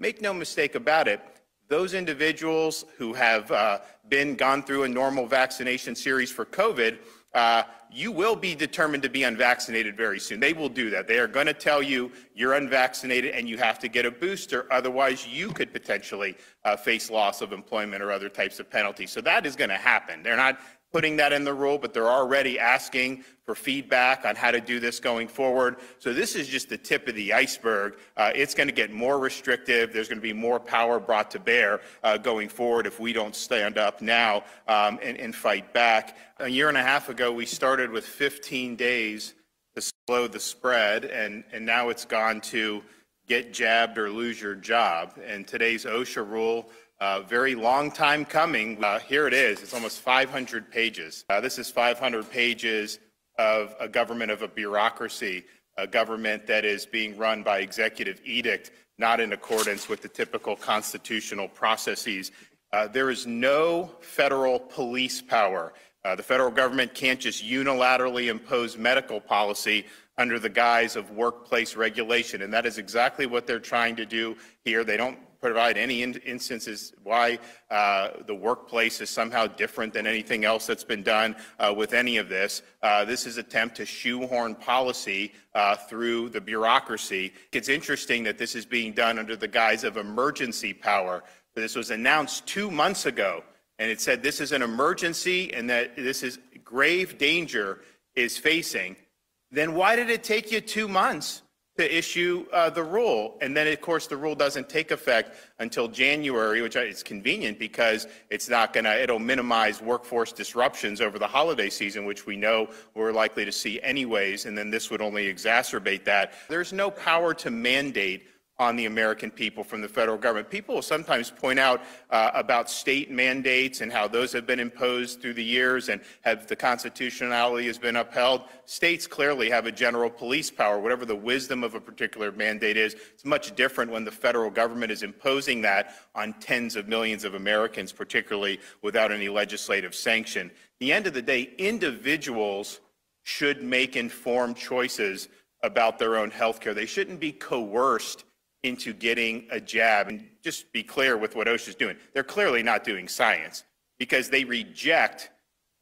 make no mistake about it, those individuals who have gone through a normal vaccination series for COVID, you will be determined to be unvaccinated very soon. They will do that. They are going to tell you you're unvaccinated and you have to get a booster. Otherwise, you could potentially face loss of employment or other types of penalties. So that is going to happen. They're not putting that in the rule, but they're already asking for feedback on how to do this going forward. So this is just the tip of the iceberg. It's going to get more restrictive. There's going to be more power brought to bear going forward if we don't stand up now and fight back. A year and a half ago, we started with 15 days to slow the spread, and now it's gone to get jabbed or lose your job. And today's OSHA rule, very long time coming. Here it is. It's almost 500 pages. This is 500 pages of a government of a bureaucracy, a government that is being run by executive edict, not in accordance with the typical constitutional processes. There is no federal police power. The federal government can't just unilaterally impose medical policy under the guise of workplace regulation, and that is exactly what they're trying to do here. They don't provide any instances why the workplace is somehow different than anything else that's been done with any of this. This is an attempt to shoehorn policy through the bureaucracy. It's interesting that this is being done under the guise of emergency power. This was announced 2 months ago, and it said this is an emergency and that this is grave danger is facing. Then why did it take you 2 months to issue the rule? And then, of course, the rule doesn't take effect until January, which is convenient because it's not going to, it'll minimize workforce disruptions over the holiday season, which we know we're likely to see anyways, and then this would only exacerbate that. There's no power to mandate on the American people from the federal government. People will sometimes point out about state mandates and how those have been imposed through the years and have the constitutionality has been upheld. States clearly have a general police power. Whatever the wisdom of a particular mandate is, it's much different when the federal government is imposing that on tens of millions of Americans, particularly without any legislative sanction. At the end of the day, individuals should make informed choices about their own health care. They shouldn't be coerced into getting a jab. And just be clear with what OSHA is doing. They're clearly not doing science because they reject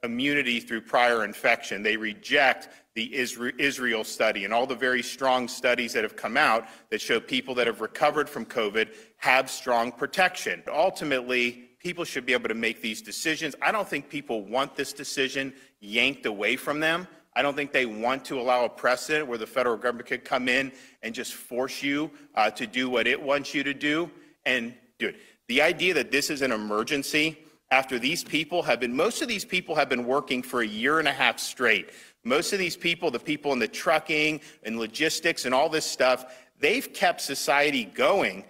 immunity through prior infection. They reject the Israel study and all the very strong studies that have come out that show people that have recovered from COVID have strong protection. Ultimately, people should be able to make these decisions. I don't think people want this decision yanked away from them. I don't think they want to allow a precedent where the federal government could come in and just force you to do what it wants you to do and do it. The idea that this is an emergency after these people have been, most of these people have been working for a year and a half straight. Most of these people, the people in the trucking and logistics and all this stuff, they've kept society going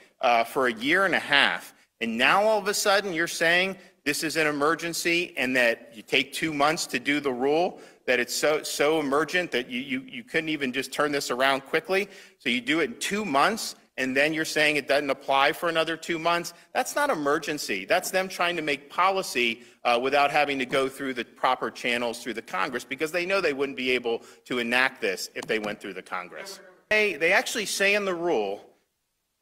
for a year and a half. And now all of a sudden you're saying this is an emergency and that you take 2 months to do the rule, that it's so emergent that you couldn't even just turn this around quickly. So you do it in 2 months, and then you're saying it doesn't apply for another 2 months. That's not emergency. That's them trying to make policy without having to go through the proper channels through the Congress, because they know they wouldn't be able to enact this if they went through the Congress. They actually say in the rule,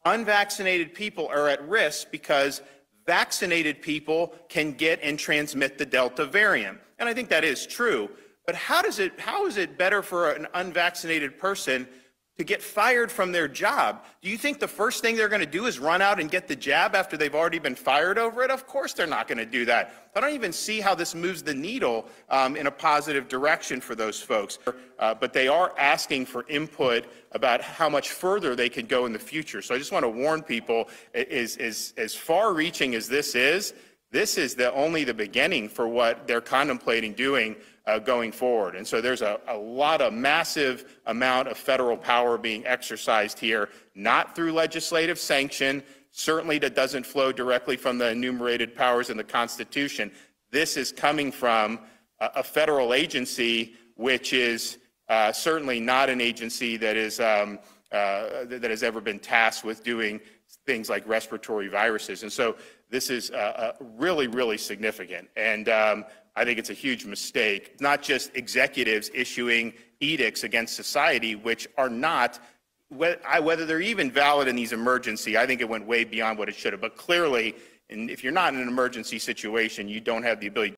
unvaccinated people are at risk because vaccinated people can get and transmit the Delta variant. And I think that is true. But how is it better for an unvaccinated person to get fired from their job? Do you think the first thing they're going to do is run out and get the jab after they've already been fired over it? Of course they're not going to do that. I don't even see how this moves the needle in a positive direction for those folks. But they are asking for input about how much further they can go in the future. So I just want to warn people, as far-reaching as this is only the beginning for what they're contemplating doing going forward. And so there's a massive amount of federal power being exercised here, not through legislative sanction. Certainly that doesn't flow directly from the enumerated powers in the Constitution. This is coming from a federal agency, which is certainly not an agency that that has ever been tasked with doing things like respiratory viruses. And so this is really, really significant. And I think it's a huge mistake, not just executives issuing edicts against society, which are not whether they're even valid in these emergency, I think it went way beyond what it should have. But clearly, and if you're not in an emergency situation, you don't have the ability